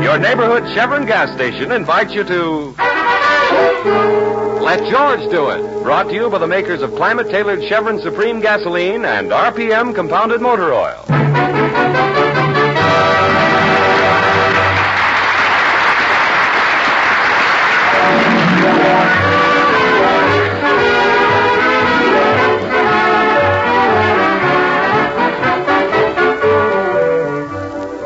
Your neighborhood Chevron gas station invites you to Let George Do It. Brought to you by the makers of climate-tailored Chevron Supreme Gasoline and RPM Compounded Motor Oil.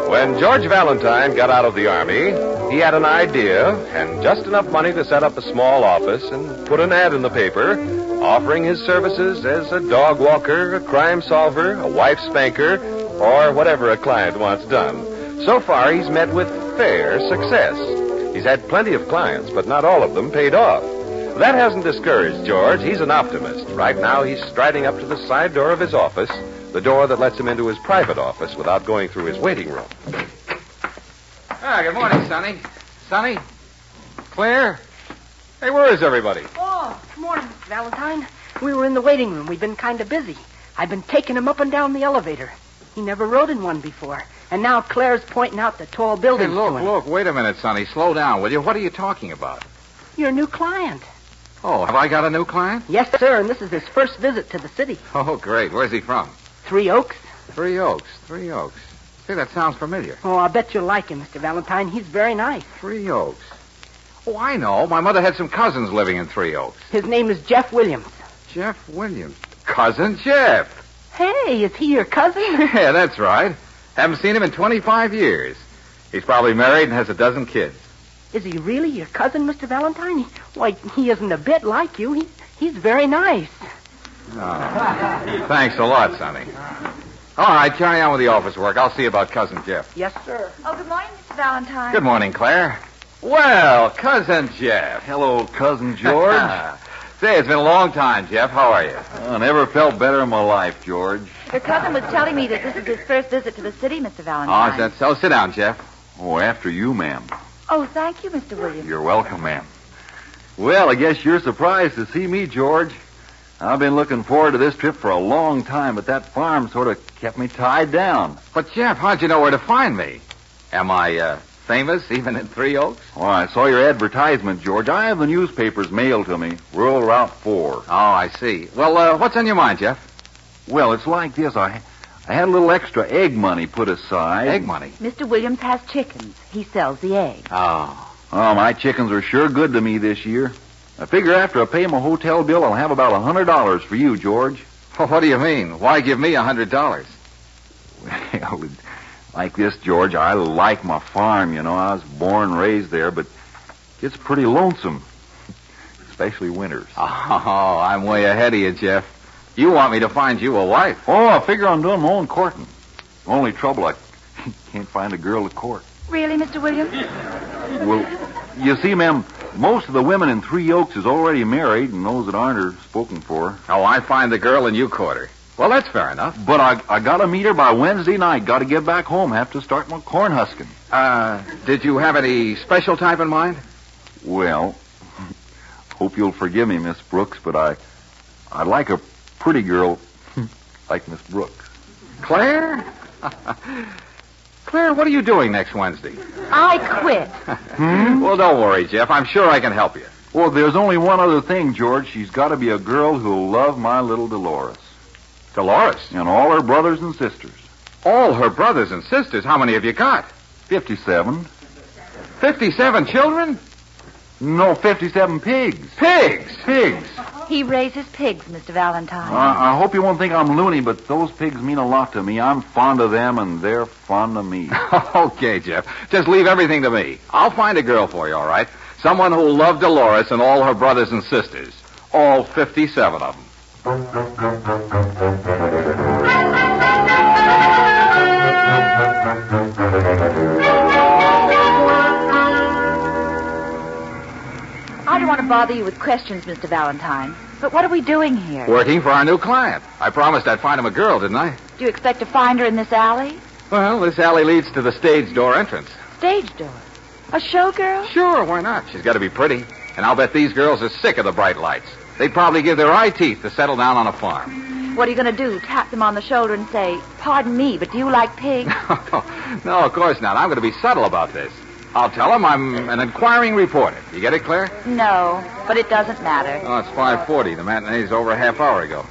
When George Valentine got out of the Army, he had an idea and just enough money to set up a small office and put an ad in the paper offering his services as a dog walker, a crime solver, a wife spanker, or whatever a client wants done. So far, he's met with fair success. He's had plenty of clients, but not all of them paid off. That hasn't discouraged George. He's an optimist. Right now, he's striding up to the side door of his office, the door that lets him into his private office without going through his waiting room. Good morning, Sonny. Sonny? Claire? Hey, where is everybody? Oh, good morning, Mr. Valentine. We were in the waiting room. We've been kind of busy. I've been taking him up and down the elevator. He never rode in one before. And now Claire's pointing out the tall buildings to him. Look, wait a minute, Sonny. Slow down, will you? What are you talking about? Your new client. Oh, have I got a new client? Yes, sir, and this is his first visit to the city. Oh, great. Where's he from? 3 Oaks. 3 Oaks. Say, that sounds familiar. Oh, I'll bet you'll like him, Mr. Valentine. He's very nice. 3 Oaks. Oh, I know. My mother had some cousins living in 3 Oaks. His name is Jeff Williams. Jeff Williams. Cousin Jeff. Hey, is he your cousin? Yeah, that's right. Haven't seen him in 25 years. He's probably married and has a dozen kids. Is he really your cousin, Mr. Valentine? He isn't a bit like you. He's very nice. Oh, thanks a lot, Sonny. All right, carry on with the office work. I'll see about Cousin Jeff. Yes, sir. Oh, good morning, Mr. Valentine. Good morning, Claire. Well, Cousin Jeff. Hello, Cousin George. Say, it's been a long time, Jeff. How are you? I never felt better in my life, George. Your cousin was telling me that this is his first visit to the city, Mr. Valentine. Oh, is that so? Sit down, Jeff. Oh, after you, ma'am. Oh, thank you, Mr. Williams. You're welcome, ma'am. Well, I guess you're surprised to see me, George. I've been looking forward to this trip for a long time, but that farm sort of kept me tied down. But, Jeff, how'd you know where to find me? Am I, famous, even in 3 Oaks? Oh, I saw your advertisement, George. I have the newspapers mailed to me. Rural Route 4. Oh, I see. Well, what's on your mind, Jeff? Well, it's like this. I had a little extra egg money put aside. Egg money? Mr. Williams has chickens. He sells the eggs. Oh, my chickens are sure good to me this year. I figure after I pay my hotel bill, I'll have about $100 for you, George. Well, what do you mean? Why give me $100? Well, like this, George, I like my farm, you know. I was born and raised there, but it's pretty lonesome, especially winters. Oh, I'm way ahead of you, Jeff. You want me to find you a wife. Oh, I figure I'm doing my own courting. Only trouble, I can't find a girl to court. Really, Mr. Williams? Well, you see, ma'am, most of the women in 3 Oaks is already married, and those that aren't are spoken for. Oh, I find the girl and you court her. Well, that's fair enough. But I gotta meet her by Wednesday night. Gotta get back home. Have to start my corn husking. Did you have any special type in mind? Well, hope you'll forgive me, Miss Brooks, but I like a pretty girl like Miss Brooks. Claire? Claire, what are you doing next Wednesday? I quit. Well, don't worry, Jeff. I'm sure I can help you. Well, there's only one other thing, George. She's got to be a girl who'll love my little Dolores. Dolores? And all her brothers and sisters. All her brothers and sisters? How many have you got? 57. 57 children? No, 57 pigs. Pigs? Pigs. He raises pigs, Mr. Valentine. I hope you won't think I'm loony, but those pigs mean a lot to me. I'm fond of them, and they're fond of me. Okay, Jeff. Just leave everything to me. I'll find a girl for you, all right? Someone who'll love Dolores and all her brothers and sisters. All 57 of them. I don't want to bother you with questions, Mr. Valentine, but what are we doing here? Working for our new client. I promised I'd find him a girl, didn't I? Do you expect to find her in this alley? Well, this alley leads to the stage door entrance. Stage door? A showgirl? Sure, why not? She's got to be pretty. And I'll bet these girls are sick of the bright lights. They'd probably give their eye teeth to settle down on a farm. What are you going to do? Tap them on the shoulder and say, "Pardon me, but do you like pigs?" No, of course not. I'm going to be subtle about this. I'll tell them I'm an inquiring reporter. You get it, Claire? No, but it doesn't matter. Oh, it's 5:40. The matinee's over a half hour ago.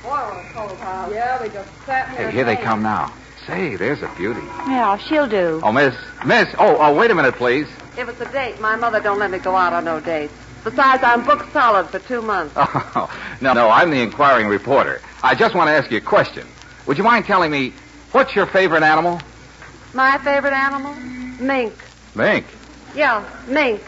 Yeah, they just sat Hey, here they come now. Say, there's a beauty. Yeah, she'll do. Oh, miss. Oh, wait a minute, please. If it's a date, my mother don't let me go out on no dates. Besides, I'm booked solid for 2 months. Oh, no, I'm the inquiring reporter. I just want to ask you a question. Would you mind telling me, what's your favorite animal? My favorite animal? Mink. Mink. Yeah, mink.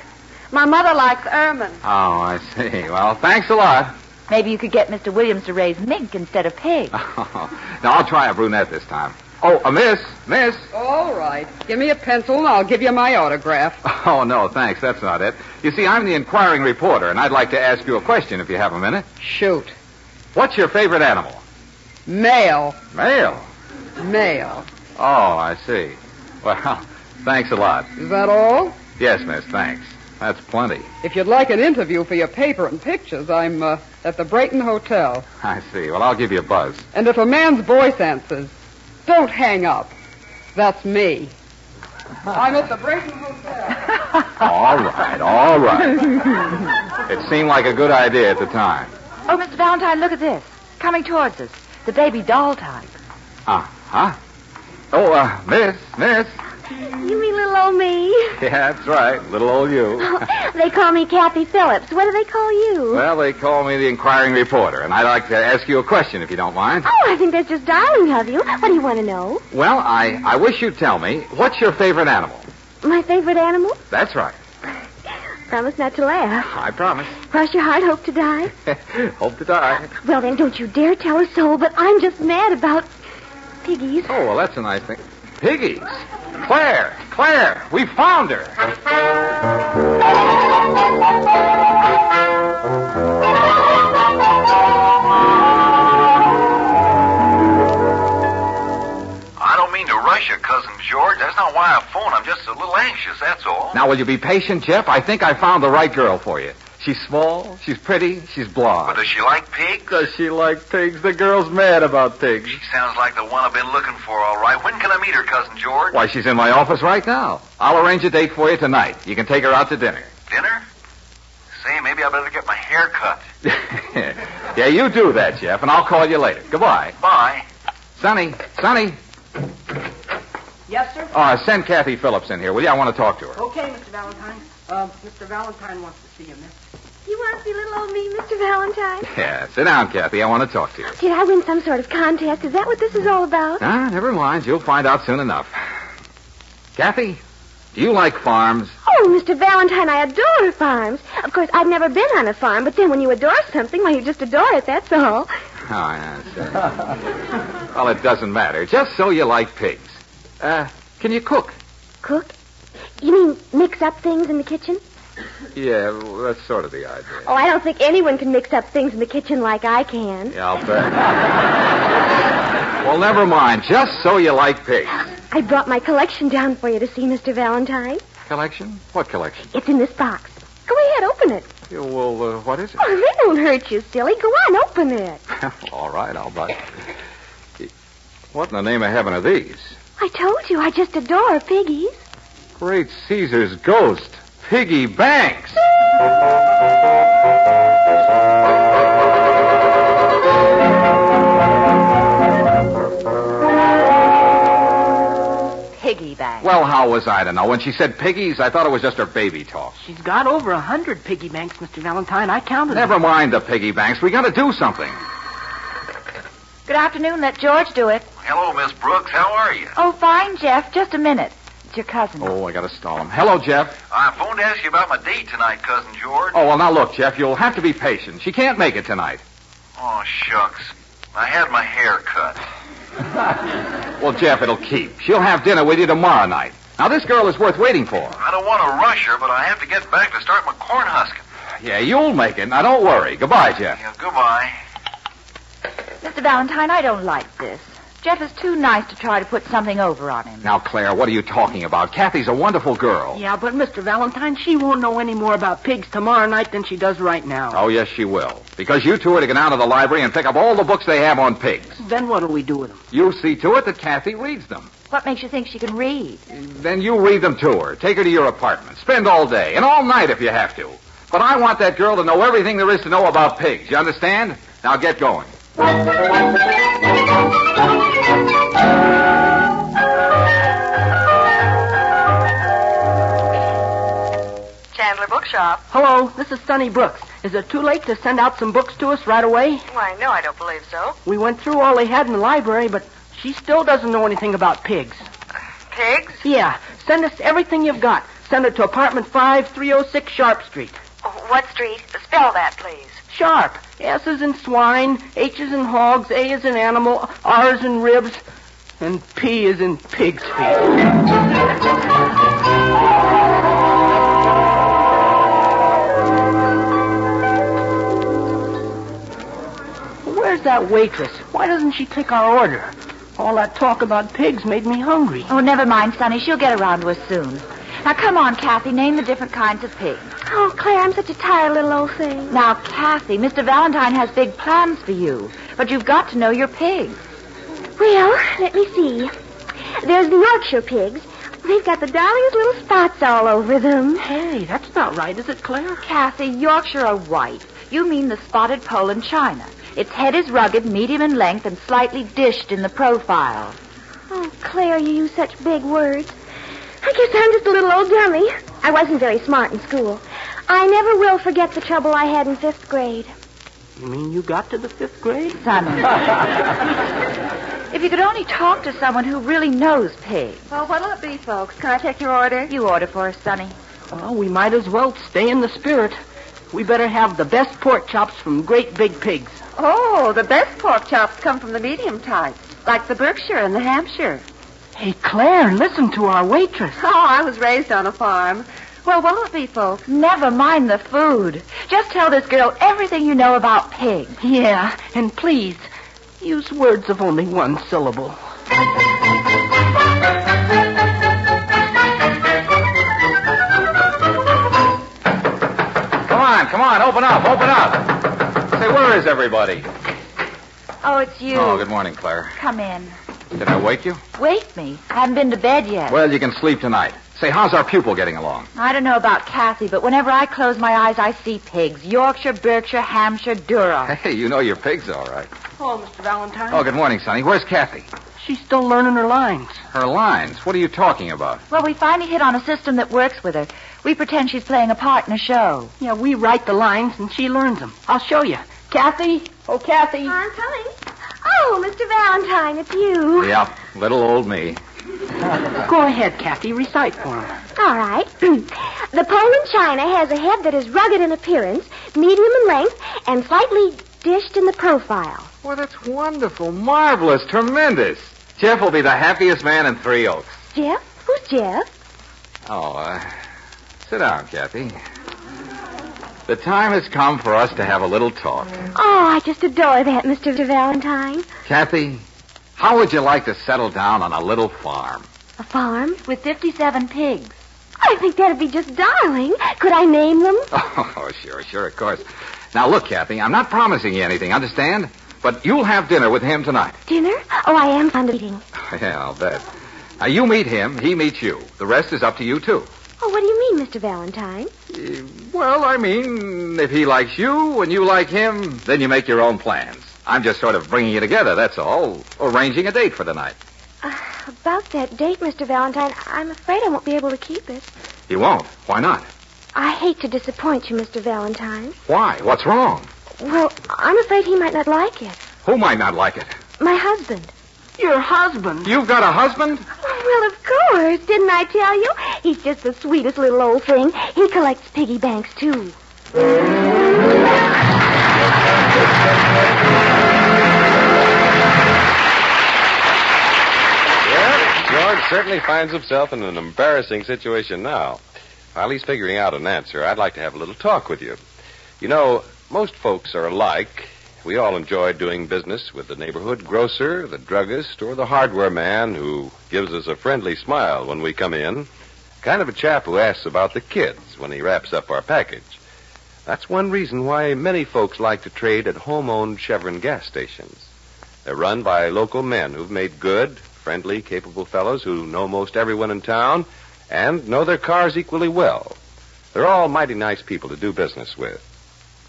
My mother likes ermine. Oh, I see. Well, thanks a lot. Maybe you could get Mr. Williams to raise mink instead of pig. Now, I'll try a brunette this time. Oh, miss. All right. Give me a pencil and I'll give you my autograph. Oh, no, thanks. That's not it. You see, I'm the inquiring reporter, and I'd like to ask you a question if you have a minute. Shoot. What's your favorite animal? Male. Male. Male. Oh, I see. Well, thanks a lot. Is that all? Yes, miss, thanks. That's plenty. If you'd like an interview for your paper and pictures, I'm at the Brayton Hotel. I see. Well, I'll give you a buzz. And if a man's voice answers, don't hang up. That's me. I'm at the Brayton Hotel. All right. It seemed like a good idea at the time. Oh, Mr. Valentine, look at this. Coming towards us. The baby doll type. Huh? Oh, miss. You mean little old me? Yeah, that's right. Little old you. They call me Kathy Phillips. What do they call you? Well, they call me the inquiring reporter, and I'd like to ask you a question, if you don't mind. Oh, I think that's just darling of you. What do you want to know? Well, I wish you'd tell me, what's your favorite animal? My favorite animal? That's right. Promise not to laugh. I promise. Cross your heart, hope to die. Hope to die. Well, then, don't you dare tell a soul, but I'm just mad about piggies. Oh, well, that's a nice thing. Piggies. Claire, we found her. I don't mean to rush you, Cousin George. That's not why I phoned. I'm just a little anxious, that's all. Now, will you be patient, Jeff? I think I found the right girl for you. She's small, she's pretty, she's blonde. But does she like pigs? Does she like pigs? The girl's mad about pigs. She sounds like the one I've been looking for, all right. When can I meet her, Cousin George? Why, she's in my office right now. I'll arrange a date for you tonight. You can take her out to dinner. Dinner? Say, maybe I better get my hair cut. Yeah, you do that, Jeff, and I'll call you later. Goodbye. Bye. Sonny. Yes, sir? Send Kathy Phillips in here, will you? I want to talk to her. Okay, Mr. Valentine. Mr. Valentine wants to see you, miss. You want to see little old me, Mr. Valentine? Yeah, sit down, Kathy. I want to talk to you. Did I win some sort of contest? Is that what this is all about? Never mind. You'll find out soon enough. Kathy, do you like farms? Oh, Mr. Valentine, I adore farms. Of course, I've never been on a farm, but then when you adore something, well, you just adore it, that's all. Oh, yeah. Well, it doesn't matter. Just so you like pigs. Can you cook? Cook? You mean mix up things in the kitchen? Yeah, well, that's sort of the idea. Oh, I don't think anyone can mix up things in the kitchen like I can. Yeah, I'll bet. Well, never mind. Just so you like pigs. I brought my collection down for you to see, Mr. Valentine. Collection? What collection? It's in this box. Go ahead, open it. Yeah, well, what is it? Oh, they don't hurt you, silly. Go on, open it. All right, I'll buy it. What in the name of heaven are these? I told you, I just adore piggies. Great Caesar's ghost. Piggy Banks. Piggy bank. Well, how was I to know? When she said piggies, I thought it was just her baby talk. She's got over 100 piggy banks, Mr. Valentine. I counted them. Never mind the piggy banks. We got to do something. Good afternoon. Let George do it. Hello, Miss Brooks. How are you? Oh, fine, Jeff. Just a minute. It's your cousin. Oh, I got to stall him. Hello, Jeff. I phoned to ask you about my date tonight, Cousin George. Oh, well, now look, Jeff, you'll have to be patient. She can't make it tonight. Oh, shucks. I had my hair cut. Well, Jeff, it'll keep. She'll have dinner with you tomorrow night. Now, this girl is worth waiting for. I don't want to rush her, but I have to get back to start my corn husking. Yeah, you'll make it. Now, don't worry. Goodbye, Jeff. Yeah, goodbye. Mr. Valentine, I don't like this. Jeff is too nice to try to put something over on him. Now, Claire, what are you talking about? Kathy's a wonderful girl. Yeah, but Mr. Valentine, she won't know any more about pigs tomorrow night than she does right now. Oh, yes, she will. Because you two are to get down to the library and pick up all the books they have on pigs. Then what'll we do with them? You see to it that Kathy reads them. What makes you think she can read? Then you read them to her. Take her to your apartment. Spend all day and all night if you have to. But I want that girl to know everything there is to know about pigs. You understand? Now get going. Chandler Bookshop. Hello, this is Sonny Brooks. Is it too late to send out some books to us right away? Why, no, I don't believe so. We went through all they had in the library, but she still doesn't know anything about pigs. Pigs? Yeah, send us everything you've got. Send it to apartment 5306 Sharp Street. What street? Spell that, please. Sharp. S is in swine, H is in hogs, A is in animal, R is in ribs, and P is in pig's feet. Where's that waitress? Why doesn't she take our order? All that talk about pigs made me hungry. Oh, never mind, Sonny. She'll get around to us soon. Now, come on, Kathy. Name the different kinds of pigs. Oh, Claire, I'm such a tired little old thing. Now, Kathy, Mr. Valentine has big plans for you, but you've got to know your pigs. Well, let me see. There's the Yorkshire pigs. They've got the darlingest little spots all over them. Hey, that's not right, is it, Claire? Kathy, Yorkshire are white. You mean the spotted Poland China. Its head is rugged, medium in length, and slightly dished in the profile. Oh, Claire, you use such big words. I guess I'm just a little old dummy. I wasn't very smart in school. I never will forget the trouble I had in 5th grade. You mean you got to the 5th grade? Sonny. If you could only talk to someone who really knows pigs. Well, what'll it be, folks? Can I take your order? You order for us, Sonny. Well, we might as well stay in the spirit. We better have the best pork chops from great big pigs. Oh, the best pork chops come from the medium types, like the Berkshire and the Hampshire. Hey, Claire, listen to our waitress. Oh, I was raised on a farm. Well, what'll it be, folks? Never mind the food. Just tell this girl everything you know about pigs. Yeah, and please, use words of only one syllable. Come on, open up. Say, where is everybody? Oh, it's you. Oh, good morning, Claire. Come in. Did I wake you? Wake me. I haven't been to bed yet. Well, you can sleep tonight. Say, how's our pupil getting along? I don't know about Kathy, but whenever I close my eyes, I see pigs. Yorkshire, Berkshire, Hampshire, Durham. Hey, you know your pigs all right. Hello, Mr. Valentine. Oh, good morning, Sonny. Where's Kathy? She's still learning her lines. Her lines? What are you talking about? Well, we finally hit on a system that works with her. We pretend she's playing a part in a show. Yeah, we write the lines and she learns them. I'll show you. Kathy? Oh, Kathy. I'm coming. Oh, Mr. Valentine, it's you. Yep, little old me. Go ahead, Kathy. Recite for him. All right. The Poland China has a head that is rugged in appearance, medium in length, and slightly dished in the profile. Well, that's wonderful, marvelous, tremendous. Jeff will be the happiest man in Three Oaks. Jeff? Who's Jeff? Oh, sit down, Kathy. The time has come for us to have a little talk. Oh, I just adore that, Mr. Valentine. Kathy, how would you like to settle down on a little farm? A farm? With 57 pigs. I think that'd be just darling. Could I name them? Oh, sure, of course. Now, look, Kathy, I'm not promising you anything, understand? But you'll have dinner with him tonight. Dinner? Oh, I am fond of eating. Yeah, I'll bet. Now, you meet him, he meets you. The rest is up to you, too. Oh, what do you mean, Mr. Valentine? Well, I mean, if he likes you and you like him, then you make your own plans. I'm just sort of bringing you together, that's all. Arranging a date for the night. About that date, Mr. Valentine, I'm afraid I won't be able to keep it. You won't? Why not? I hate to disappoint you, Mr. Valentine. Why? What's wrong? Well, I'm afraid he might not like it. Who might not like it? My husband. Your husband? You've got a husband? Well, of course. Didn't I tell you? He's just the sweetest little old thing. He collects piggy banks, too. George certainly finds himself in an embarrassing situation now. While he's figuring out an answer, I'd like to have a little talk with you. You know, most folks are alike. we all enjoy doing business with the neighborhood grocer, the druggist, or the hardware man who gives us a friendly smile when we come in. Kind of a chap who asks about the kids when he wraps up our package. That's one reason why many folks like to trade at home-owned Chevron gas stations. They're run by local men who've made good, friendly, capable fellows who know most everyone in town and know their cars equally well. They're all mighty nice people to do business with.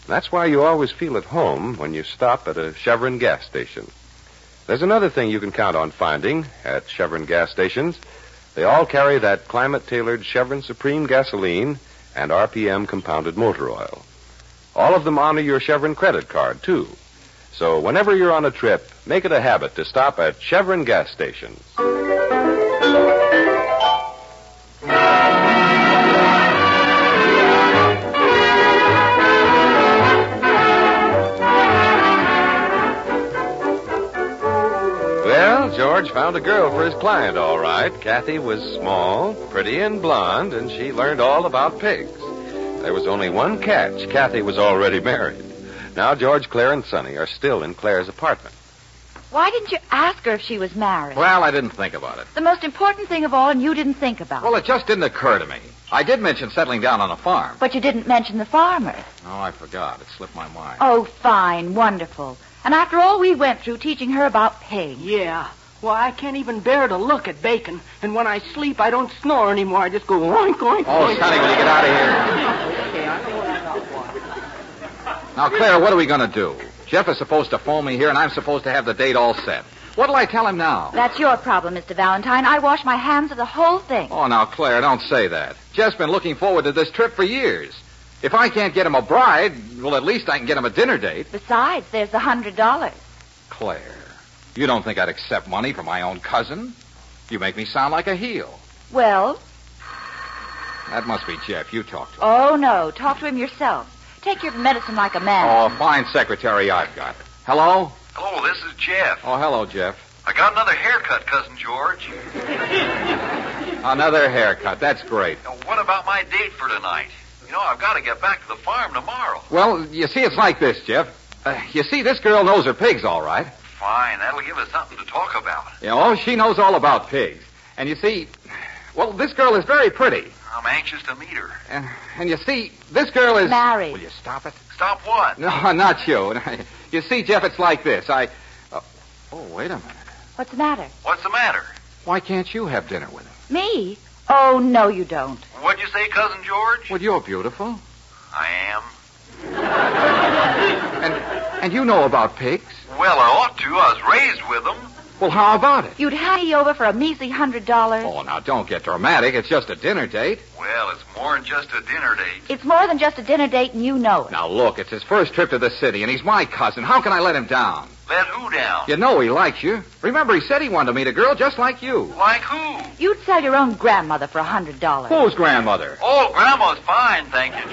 That's why you always feel at home when you stop at a Chevron gas station. There's another thing you can count on finding at Chevron gas stations. They all carry that climate-tailored Chevron Supreme gasoline and RPM compounded motor oil. All of them honor your Chevron credit card, too. So whenever you're on a trip, make it a habit to stop at Chevron gas stations. Well, George found a girl for his client, all right. Kathy was small, pretty, and blonde, and she learned all about pigs. There was only one catch. Kathy was already married. Now George, Claire, and Sonny are still in Claire's apartment. Why didn't you ask her if she was married? Well, I didn't think about it. The most important thing of all, and you didn't think about Well, it. it just didn't occur to me. I did mention settling down on a farm. But you didn't mention the farmer. Oh, I forgot. It slipped my mind. Oh, fine, wonderful. And after all we went through teaching her about pigs. Yeah. Well, I can't even bear to look at bacon. And when I sleep, I don't snore anymore. I just go oink, oink, Oh, oink. Sonny, will you get out of here? Okay, I know what I'm out for. Now, Claire, what are we going to do? Jeff is supposed to phone me here, and I'm supposed to have the date all set. What'll I tell him now? That's your problem, Mr. Valentine. I wash my hands of the whole thing. Oh, now, Claire, don't say that. Jeff's been looking forward to this trip for years. If I can't get him a bride, well, at least I can get him a dinner date. Besides, there's the $100. Claire, you don't think I'd accept money from my own cousin? You make me sound like a heel. Well? That must be Jeff. You talk to him. Oh, no. Talk to him yourself. Take your medicine like a man. Oh, fine secretary I've got. Hello? Hello, this is Jeff. Oh, hello, Jeff. I got another haircut, Cousin George. Another haircut. That's great. Now, what about my date for tonight? You know, I've got to get back to the farm tomorrow. Well, you see, it's like this, Jeff. You see, this girl knows her pigs, all right. Fine, that'll give us something to talk about. She knows all about pigs. And you see, well, this girl is very pretty. I'm anxious to meet her. And you see, this girl is... Married. Will you stop it? Stop what? No, not you. You see, Jeff, it's like this. Oh, wait a minute. What's the matter? What's the matter? Why can't you have dinner with him? Me? Oh, no, you don't. What'd you say, Cousin George? Well, you're beautiful. I am. And you know about pigs. Well, I ought to. I was raised with them. Well, how about it? You'd hand me over for a measly $100. Oh, now, don't get dramatic. It's just a dinner date. Well, it's more than just a dinner date. It's more than just a dinner date, and you know it. Now, look, it's his first trip to the city, and he's my cousin. How can I let him down? Let who down? You know he likes you. Remember, he said he wanted to meet a girl just like you. Like who? You'd sell your own grandmother for $100. Whose grandmother? Oh, Grandma's fine, thank you, George.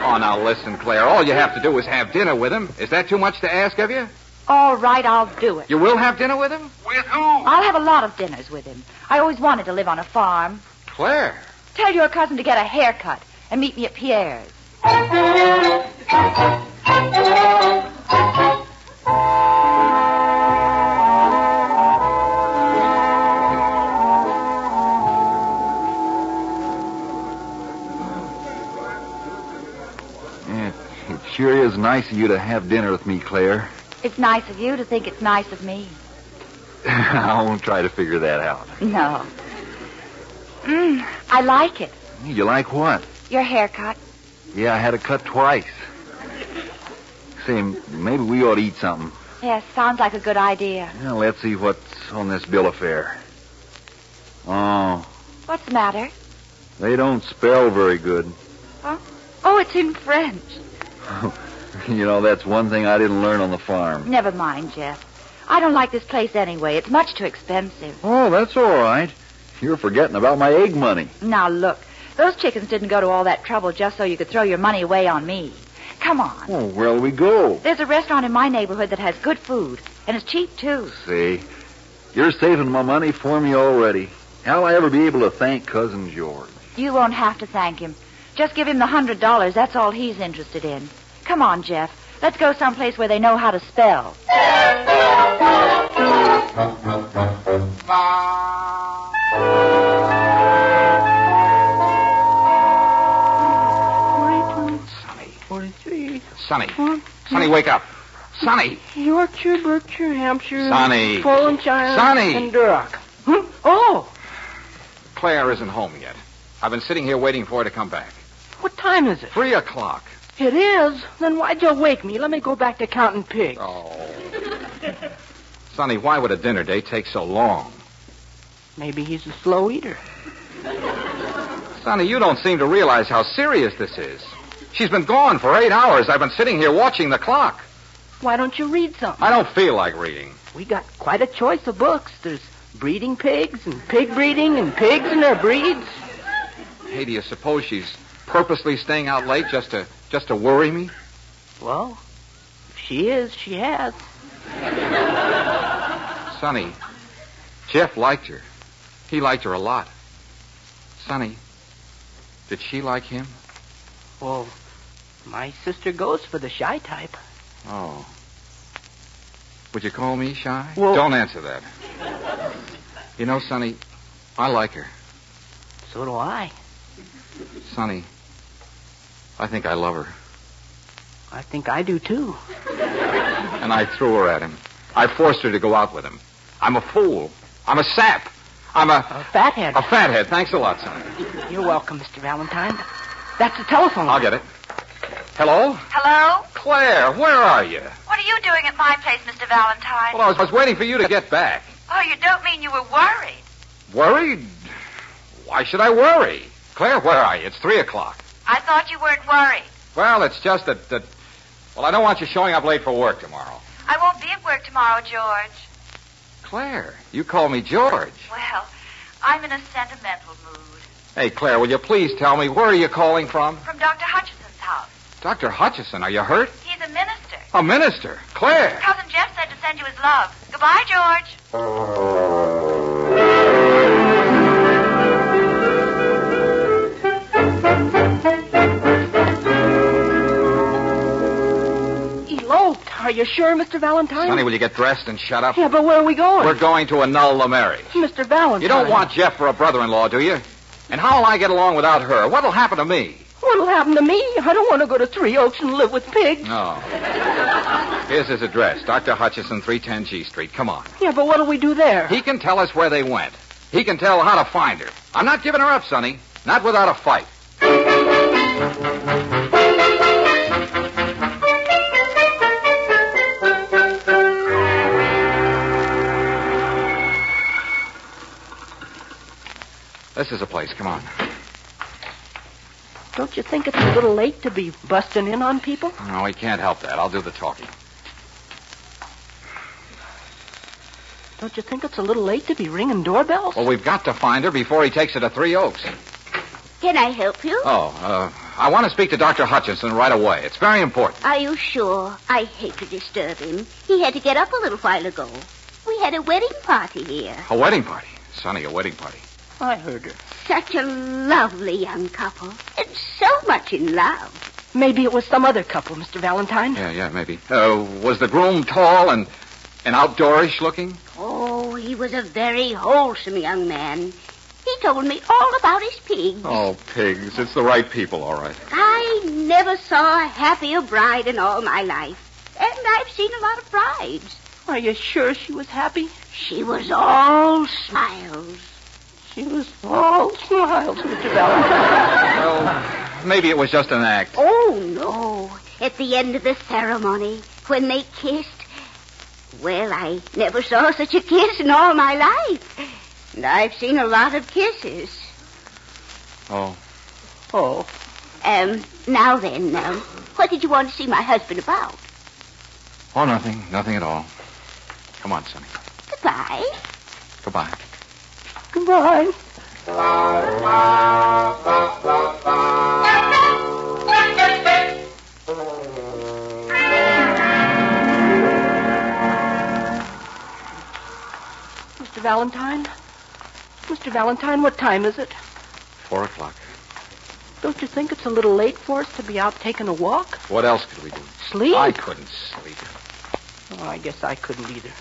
Oh, now, listen, Claire. All you have to do is have dinner with him. Is that too much to ask of you? All right, I'll do it. You will have dinner with him? With who? I'll have a lot of dinners with him. I always wanted to live on a farm. Claire. Tell your cousin to get a haircut and meet me at Pierre's. It sure is nice of you to have dinner with me, Claire. It's nice of you to think it's nice of me. I won't try to figure that out. No. I like it. You like what? Your haircut. Yeah, I had it cut twice. Say, maybe we ought to eat something. Yes, sounds like a good idea. Well, let's see what's on this bill of fare. Oh, What's the matter? they don't spell very good. Huh? Oh, it's in French. You know, that's one thing I didn't learn on the farm. Never mind, Jeff. I don't like this place anyway. It's much too expensive. Oh, that's all right. You're forgetting about my egg money. Now, look. Those chickens didn't go to all that trouble just so you could throw your money away on me. Come on. Oh, where'll we go? There's a restaurant in my neighborhood that has good food, and it's cheap, too. See, you're saving my money for me already. How'll I ever be able to thank Cousin George? You won't have to thank him. Just give him the $100. That's all he's interested in. Come on, Jeff. Let's go someplace where they know how to spell. 43. Sonny. Sonny, wake up. Sonny. Yorkshire, Berkshire, Hampshire. Sonny. Poland, China. Sonny. And Duroc. Oh, Claire isn't home yet. I've been sitting here waiting for her to come back. what time is it? 3 o'clock. It is? Then why'd you wake me? Let me go back to counting pigs. Oh. Sonny, why would a dinner date take so long? Maybe he's a slow eater. Sonny, you don't seem to realize how serious this is. She's been gone for 8 hours. I've been sitting here watching the clock. Why don't you read something? I don't feel like reading. We got quite a choice of books. There's breeding pigs and pig breeding and pigs and their breeds. Hey, do you suppose she's purposely staying out late just to worry me? Well, if she is, she has. Sonny, Jeff liked her. He liked her a lot. Sonny, did she like him? Well, my sister goes for the shy type. Oh. Would you call me shy? Well- Don't answer that. You know, Sonny, I like her. So do I. Sonny, I think I love her. I think I do, too. And I threw her at him. I forced her to go out with him. I'm a fool. I'm a sap. I'm a fathead. A fathead. Thanks a lot, Sonny. You're welcome, Mr. Valentine. That's the telephone. I'll get it. Hello? Hello? Claire, where are you? What are you doing at my place, Mr. Valentine? Well, I was waiting for you to get back. Oh, you don't mean you were worried. Worried? Why should I worry? Claire, where are you? It's 3 o'clock. I thought you weren't worried. Well, it's just that... Well, I don't want you showing up late for work tomorrow. I won't be at work tomorrow, George. Claire, you call me George. Well, I'm in a sentimental mood. Hey, Claire, will you please tell me, where are you calling from? From Dr. Hutchison's house. Dr. Hutchison, are you hurt? He's a minister. A minister? Claire! Cousin Jeff said to send you his love. Goodbye, George. Eloped. Are you sure, Mr. Valentine? Sonny, will you get dressed and shut up? Yeah, but where are we going? We're going to annul the marriage. Mr. Valentine. You don't want Jeff for a brother-in-law, do you? And how'll I get along without her? What'll happen to me? What'll happen to me? I don't want to go to Three Oaks and live with pigs. No. Here's his address, Dr. Hutchison, 310 G Street. Come on. Yeah, but what'll we do there? He can tell us where they went. He can tell how to find her. I'm not giving her up, Sonny. Not without a fight. This is a place. Come on. Don't you think it's a little late to be busting in on people? No, we can't help that. I'll do the talking. Don't you think it's a little late to be ringing doorbells? Well, we've got to find her before he takes her to Three Oaks. Can I help you? I want to speak to Dr. Hutchinson right away. It's very important. Are you sure? I hate to disturb him. He had to get up a little while ago. We had a wedding party here. A wedding party? Sonny, a wedding party. I heard her. Such a lovely young couple. And so much in love. Maybe it was some other couple, Mr. Valentine. Yeah, maybe. Was the groom tall and outdoorish looking? Oh, he was a very wholesome young man. He told me all about his pigs. Oh, pigs. It's the right people, all right. I never saw a happier bride in all my life. And I've seen a lot of brides. Are you sure she was happy? She was all smiles. She was all smiles, Mr. Valentine. Well, maybe it was just an act. Oh, no. At the end of the ceremony, when they kissed, well, I never saw such a kiss in all my life. And I've seen a lot of kisses. Oh. Now then, what did you want to see my husband about? Oh, nothing. Nothing at all. Come on, Sonny. Goodbye. Goodbye. Goodbye. Mr. Valentine? Mr. Valentine, what time is it? 4 o'clock. Don't you think it's a little late for us to be out taking a walk? What else could we do? sleep? I couldn't sleep. Oh, I guess I couldn't either.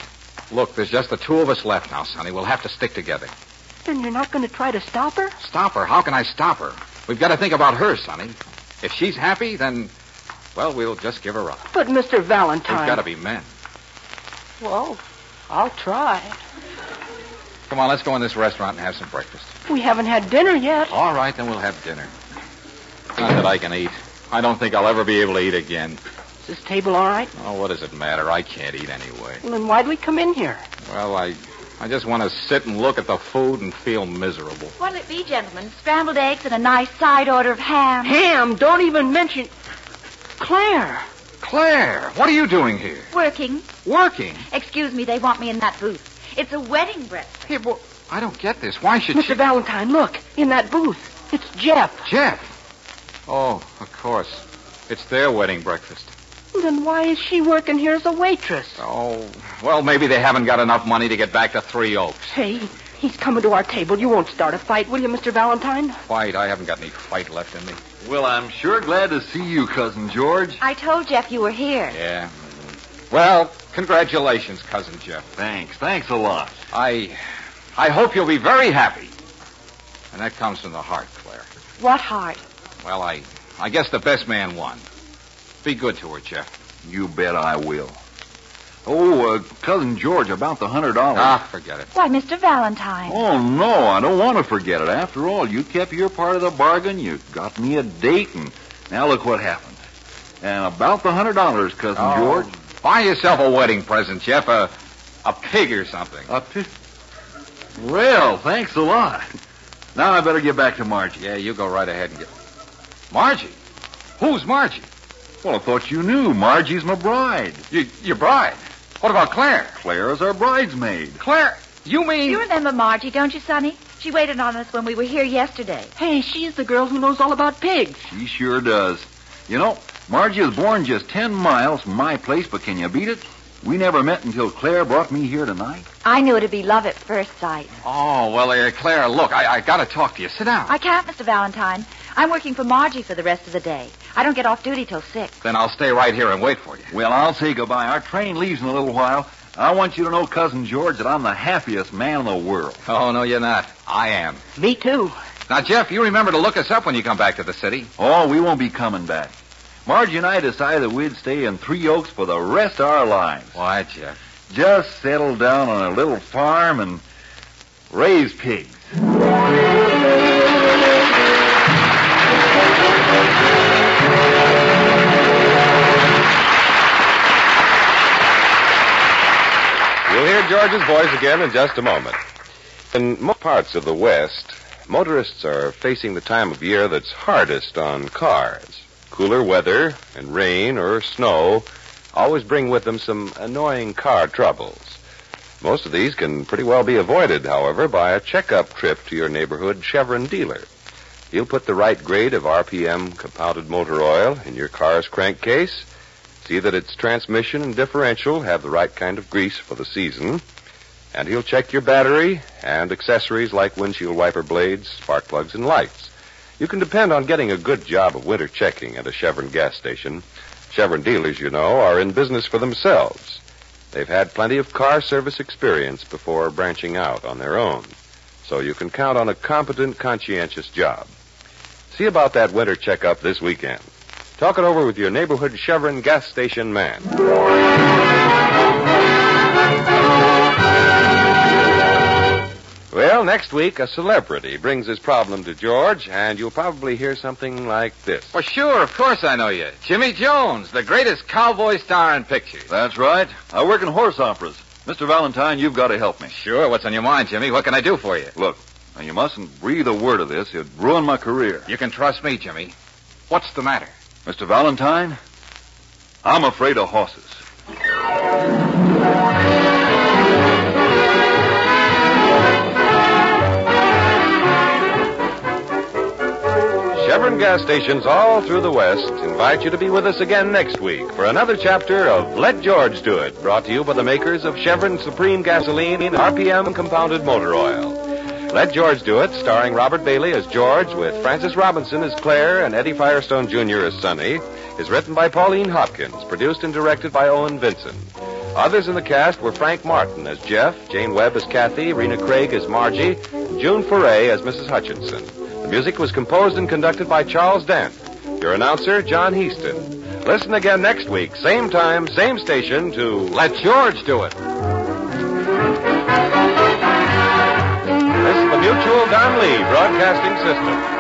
Look, there's just the two of us left now, Sonny. We'll have to stick together. Then you're not going to try to stop her? Stop her? How can I stop her? We've got to think about her, Sonny. If she's happy, then, well, we'll just give her up. But, Mr. Valentine... We've got to be men. Well, I'll try. Come on, let's go in this restaurant and have some breakfast. We haven't had dinner yet. All right, then we'll have dinner. Not that I can eat. I don't think I'll ever be able to eat again. Is this table all right? Oh, what does it matter? I can't eat anyway. Well, then why'd we come in here? Well, I just want to sit and look at the food and feel miserable. What'll it be, gentlemen? Scrambled eggs and a nice side order of ham. Ham? Don't even mention... Claire! Claire, what are you doing here? Working. Working? Excuse me, they want me in that booth. It's a wedding breakfast. Hey, well, I don't get this. Why should Mr. Valentine, look. In that booth. It's Jeff. Jeff? Oh, of course. It's their wedding breakfast. Then why is she working here as a waitress? Oh, well, maybe they haven't got enough money to get back to Three Oaks. Hey, he's coming to our table. You won't start a fight, will you, Mr. Valentine? Fight? I haven't got any fight left in me. Well, I'm sure glad to see you, Cousin George. I told Jeff you were here. Yeah. Well, congratulations, Cousin Jeff. Thanks a lot. I hope you'll be very happy. And that comes from the heart, Claire. What heart? Well, I guess the best man won. Be good to her, Jeff. You bet I will. Oh, Cousin George, about the $100. Ah, forget it. Why, Mr. Valentine. Oh, no, I don't want to forget it. After all, you kept your part of the bargain. You got me a date, and now look what happened. And about the $100, Cousin George. Buy yourself a wedding present, Jeff. A pig or something. A pig? Well, thanks a lot. Now I better get back to Margie. Yeah, you go right ahead and get... Margie? Who's Margie? Well, I thought you knew. Margie's my bride. Your bride? What about Claire? Claire's our bridesmaid. Claire? You mean... You remember Margie, don't you, Sonny? She waited on us when we were here yesterday. Hey, she's the girl who knows all about pigs. She sure does. You know, Margie was born just 10 miles from my place, but can you beat it? We never met until Claire brought me here tonight. I knew it'd be love at first sight. Oh, well, Claire, look, I got to talk to you. Sit down. I can't, Mr. Valentine. I'm working for Margie for the rest of the day. I don't get off duty till 6. Then I'll stay right here and wait for you. Well, I'll say goodbye. Our train leaves in a little while. I want you to know, Cousin George, that I'm the happiest man in the world. Oh, no, you're not. I am. Me too. Now, Jeff, you remember to look us up when you come back to the city. Oh, we won't be coming back. Margie and I decided that we'd stay in Three Oaks for the rest of our lives. Why, Jeff? Just settle down on a little farm and raise pigs. You'll hear George's voice again in just a moment. In most parts of the West, motorists are facing the time of year that's hardest on cars. Cooler weather and rain or snow always bring with them some annoying car troubles. Most of these can pretty well be avoided, however, by a checkup trip to your neighborhood Chevron dealer. He'll put the right grade of RPM compounded motor oil in your car's crankcase, see that its transmission and differential have the right kind of grease for the season, and he'll check your battery and accessories like windshield wiper blades, spark plugs, and lights. You can depend on getting a good job of winter checking at a Chevron gas station. Chevron dealers, you know, are in business for themselves. They've had plenty of car service experience before branching out on their own, so you can count on a competent, conscientious job. See about that winter checkup this weekend. Talk it over with your neighborhood Chevron gas station man. Well, next week, a celebrity brings his problem to George, and you'll probably hear something like this. Well, sure, of course I know you. Jimmy Jones, the greatest cowboy star in pictures. That's right. I work in horse operas. Mr. Valentine, you've got to help me. Sure, what's on your mind, Jimmy? What can I do for you? Look, now you mustn't breathe a word of this. It'd ruin my career. You can trust me, Jimmy. What's the matter? Mr. Valentine, I'm afraid of horses. Chevron gas stations all through the West invite you to be with us again next week for another chapter of Let George Do It, brought to you by the makers of Chevron Supreme Gasoline and RPM Compounded Motor Oil. Let George Do It, starring Robert Bailey as George, with Francis Robinson as Claire and Eddie Firestone Jr. as Sonny, is written by Pauline Hopkins, produced and directed by Owen Vinson. Others in the cast were Frank Martin as Jeff, Jane Webb as Kathy, Rena Craig as Margie, and June Foray as Mrs. Hutchinson. The music was composed and conducted by Charles Dant. Your announcer, John Heaston. Listen again next week, same time, same station, to Let George Do It. This is the Mutual Don Lee Broadcasting System.